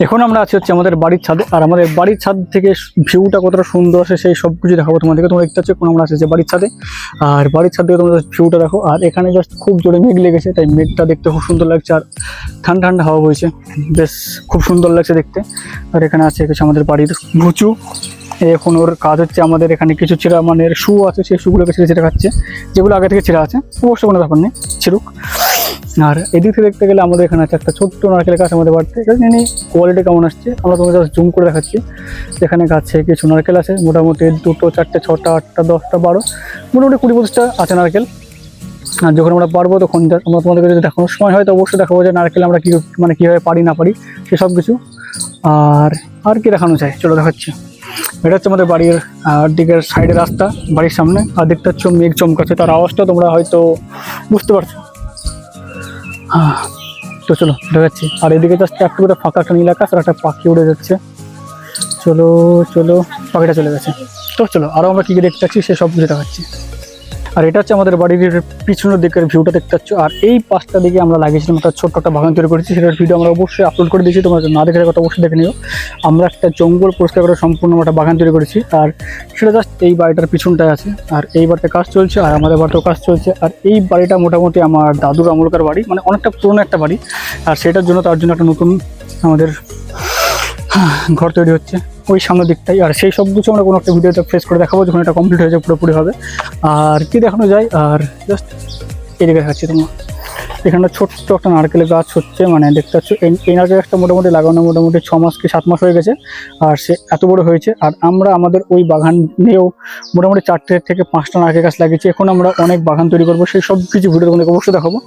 এখন আমরা আছি হচ্ছে আমাদের বাড়ির ছাদে, আর আমাদের বাড়ির ছাদ থেকে ভিউটা কতটা সুন্দর আসে সেই সব কিছু দেখাবো তোমাদেরকে। তোমরা দেখতে পাচ্ছ এখন আমরা আছি যে বাড়ির ছাদে, আর বাড়ির ছাদ থেকে তোমরা ভিউটা দেখো। আর এখানে জাস্ট খুব জোরে মেঘ লেগেছে, তাই মেঘটা দেখতে খুব সুন্দর লাগছে, আর ঠান্ডা ঠান্ডা হাওয়া বইছে, বেশ খুব সুন্দর লাগছে দেখতে। আর এখানে আছে কিছু আমাদের বাড়ির ঘুচু। এখন ওর কাজ হচ্ছে আমাদের এখানে কিছু চিরা মানে শু আছে, সেই শুগুলোকে ছেড়ে ছেড়ে খাচ্ছে, যেগুলো আগে থেকে ছেঁড়া আছে, অবশ্য কোনো ব্যাপার নেই, ছিড়ুক। আর এদিক থেকে দেখতে গেলে আমাদের এখানে আছে একটা ছোট্ট নারকেল গাছ আমাদের বাড়িতে। জানি কোয়ালিটি কেমন আসছে, আমরা তোমাদের জাস্ট জুম করে দেখাচ্ছি। এখানে গাছে কিছু নারকেল আছে, মোটামুটি 2, 4, 6, 8, 10, 12, মোটামুটি 20-25টা আছে নারকেল। আর যখন আমরা পারবো তখন আমরা তোমাদেরকে যদি দেখানোর সময় হয় তো অবশ্যই দেখাবো যে নারকেল আমরা কীভাবে পারি না পারি সেসব কিছু। আর কি দেখানো চাই, চলো দেখাচ্ছি। এটা হচ্ছে আমাদের বাড়ির দিকের সাইডের রাস্তা, বাড়ির সামনে। আর দেখতে পাচ্ছ মেঘ চমকাচ্ছে, তার আওয়াজটা তোমরা হয়তো বুঝতে পারছো। তো চলো দেখাচ্ছি। আর এদিকে জাস্ট একটু করে ফাঁকা একটা নীল আকাশ, আর একটা পাখি উড়ে যাচ্ছে। চলো চলো, পাখিটা চলে গেছে। তো চলো আরও আমরা কী কী দেখতে পাচ্ছি সে সব কিছু দেখাচ্ছি। আর এটা হচ্ছে আমাদের বাড়ির পিছনের দিকের ভিউটা দেখতে পাচ্ছ। আর এই পাশটা দিকে আমরা লাগিয়েছিলাম একটা ছোট্ট একটা বাগান তৈরি করেছি, সেটার ভিডিও আমরা অবশ্যই আপলোড করে দিয়েছি, তোমরা না দেখে কথা অবশ্যই দেখে নিও। আমরা একটা জঙ্গল পরিষ্কার করে সম্পূর্ণ একটা বাগান তৈরি করেছি, আর সেটা জাস্ট এই বাড়িটার পিছনটায় আছে। আর এই বাড়িতে কাজ চলছে, আর আমাদের বাড়িতেও কাজ চলছে। আর এই বাড়িটা মোটামুটি আমার দাদুর আমলকার বাড়ি, মানে অনেকটা পুরনো একটা বাড়ি। আর সেটার জন্য তার জন্য একটা নতুন আমাদের ঘর তৈরি হচ্ছে ওই সামনের দিকটাই। আর সেই সব কিছু আমরা কোনো একটা ভিডিওতে ফেস করে দেখাবো যখন এটা কমপ্লিট হয়ে যায়, পুরোপুরি হবে। আর কি দেখানো যায়, আর জাস্ট এদিকে দেখাচ্ছি তোমরা। এখানে ছোট্ট একটা নারকেলের গাছ হচ্ছে, মানে দেখতে পাচ্ছ এই নারকেল গাছটা মোটামুটি লাগানো মোটামুটি 6 মাস কি 7 মাস হয়ে গেছে, আর সে এত বড় হয়েছে। আর আমরা আমাদের ওই বাগান নিয়েও মোটামুটি 4 থেকে 5টা নারকেল গাছ লাগিয়েছি। এখন আমরা অনেক বাগান তৈরি করবো, সেই সব কিছু ভিডিও তোমাদেরকে অবশ্যই দেখাবো।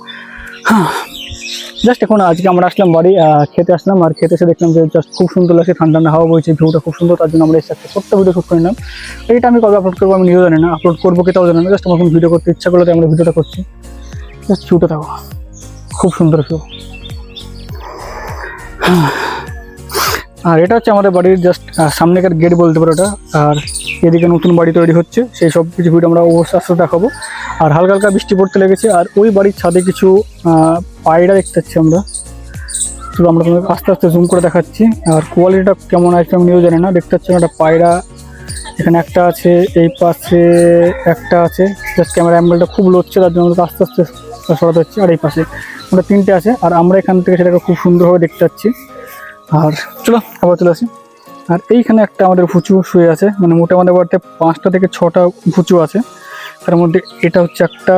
জাস্ট এখন আজকে আমরা আসলাম বাড়ি, খেতে আসলাম। আর খেতে এসে দেখলাম যে জাস্ট খুব সুন্দর লাগছে, ঠান্ডা ঠান্ডা হাওয়া বইছে, ভিউটা খুব সুন্দর। তার জন্য আমরা এসে একটা ছোট্ট ভিডিও শ্যুট করে নিলাম। এইটা আমি কবে আপলোড করবো আমি নিজেও জানি না, আপলোড করবো কি তাও জানি না। জাস্ট আমার ভিডিও করতে ইচ্ছা করলে আমরা ভিডিওটা করছি। জাস্ট ভিউটা থাকো, খুব সুন্দর ভিউ। আর এটা হচ্ছে আমাদের বাড়ির জাস্ট সামনেকার গেট বলতে পারো এটা। আর এদিকে নতুন বাড়ি তৈরি হচ্ছে, সেই সব কিছু ভিডিও আমরা অবশ্যই আস্তে দেখাবো। আর হালকা হালকা বৃষ্টি পড়তে লেগেছে। আর ওই বাড়ির ছাদে কিছু পায়রা দেখতে পাচ্ছি আমরা, চলো আমরা তোমাকে আস্তে আস্তে জুম করে দেখাচ্ছি। আর কোয়ালিটিটা কেমন আছে আমি নিয়েও জানি না। দেখতে পাচ্ছি একটা পায়রা, এখানে একটা আছে, এই পাশে একটা আছে। জাস্ট ক্যামেরা অ্যাঙ্গেলটা খুব লড়ছে, তার জন্য আস্তে আস্তে সরাতে হচ্ছে। আর এই পাশে ওটা 3টে আছে, আর আমরা এখান থেকে সেটাকে খুব সুন্দরভাবে দেখতে পাচ্ছি। আর চলো আবার চলে আসি। আর এইখানে একটা আমাদের ফুচু শুয়ে আছে, মানে মোটামুটি আমাদের বাড়িতে 5টা থেকে 6টা ফুচু আছে, তার মধ্যে এটা হচ্ছে একটা।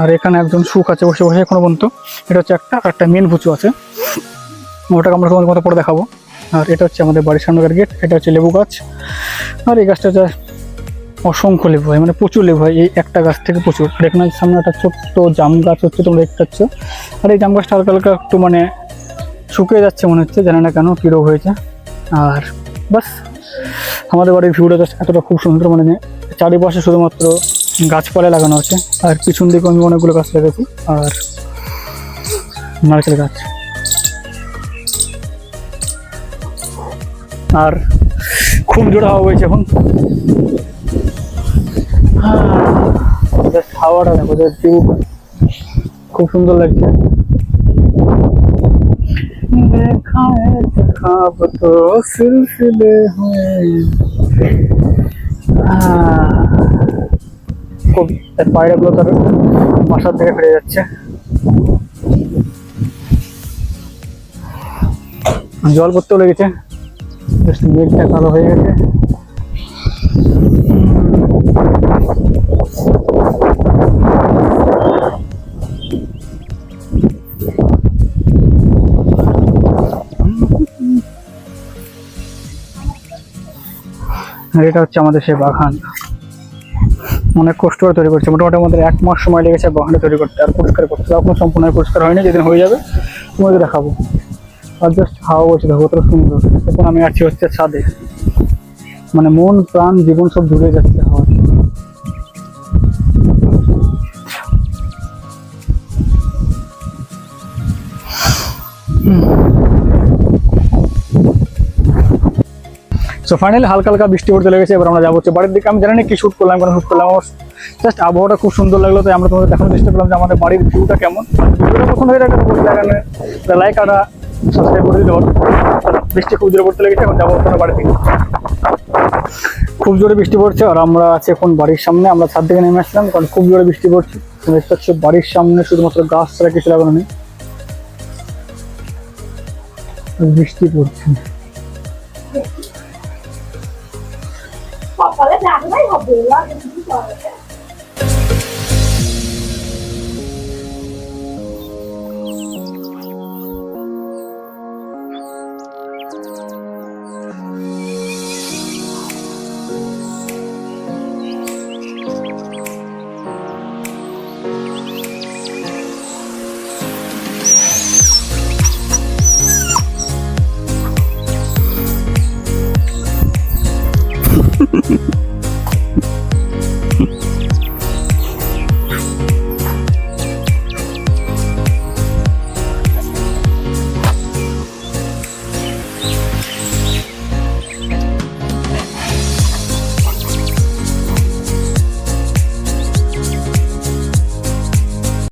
আর এখানে একজন সুখ আছে বসে বসে এখনো পর্যন্ত, এটা হচ্ছে একটা মেন ফুচু আছে, ওটাকে আমরা তোমাদের মতো পরে দেখাবো। আর এটা হচ্ছে আমাদের বাড়ির সামনের গেট, এটা হচ্ছে লেবু গাছ। আর এই গাছটা অসংখ্য লেবু হয়, মানে প্রচুর লেবু হয় এই একটা গাছ থেকে প্রচুর। আর এখানে সামনে একটা ছোট্ট জাম গাছ হচ্ছে, তোমরা দেখতে পাচ্ছ। আর এই জাম গাছটা হালকা হালকা একটু মানে শুকিয়ে যাচ্ছে মনে হচ্ছে, জানি না কেন কী রোগ হয়েছে। আর বাস আমাদের বাড়ির ভিউটা জাস্ট এতটা খুব সুন্দর, মানে চারিপাশে শুধুমাত্র গাছপালা লাগানো আছে। আর পিছন দিকে আমি অনেকগুলো গাছ লাগাচ্ছি, আর নারকেল গাছ। আর খুব জোরে হাওয়া বইছে এখন, হাওয়াটা দেখো, ভিউটা খুব সুন্দর লাগছে। তো সিলসিলে খুব পায়রাগুলো তার বাসার থেকে ফিরে যাচ্ছে। জল পড়তেও লেগেছে, মেঘটা কালো হয়ে গেছে। আর এটা হচ্ছে আমাদের সেই বাগান, অনেক কষ্ট করে তৈরি করছে। মোটামুটি আমাদের 1 মাস সময় লেগেছে বাগানটা তৈরি করতে আর পরিষ্কার করতে। এখনো সম্পূর্ণ পরিষ্কার হয়নি, যেদিন হয়ে যাবে তোমাদের দেখাবো। আর জাস্ট হাওয়া বলছে দেখো কতটা সুন্দর। এখন আমি আছি হচ্ছে ছাদে, মানে মন প্রাণ জীবন সব জুড়ে যাচ্ছে হাওয়া। সো ফাইনালি হালকা হালকা বৃষ্টি পড়তে লেগেছে, এবার আমরা যাবো হচ্ছে বাড়ির দিকে। আমি জানি না কি শ্যুট করলাম, কেন শ্যুট করলাম, আমার জাস্ট আবহাওয়াটা খুব সুন্দর লাগলো, তাই আমরা তোমাদের দেখানোর চেষ্টা করলাম যে আমাদের বাড়ির ভিউটা কেমন। ভিডিওটা পছন্দ হয়ে থাকে লাইক আর সাবস্ক্রাইব করে দিতে পারো। বৃষ্টি খুব জোরে পড়তে লেগেছে, এখন যাবো ওখানে বাড়ি থেকে। খুব জোরে বৃষ্টি পড়ছে আর আমরা আছি এখন বাড়ির সামনে। আমরা ছাদ থেকে নেমে আসলাম কারণ খুব জোরে বৃষ্টি পড়ছে। দেখতে পাচ্ছি বাড়ির সামনে শুধুমাত্র গাছ ছাড়া কিছু লাগানো নেই, বৃষ্টি পড়ছে। সকালে জানলাই হবে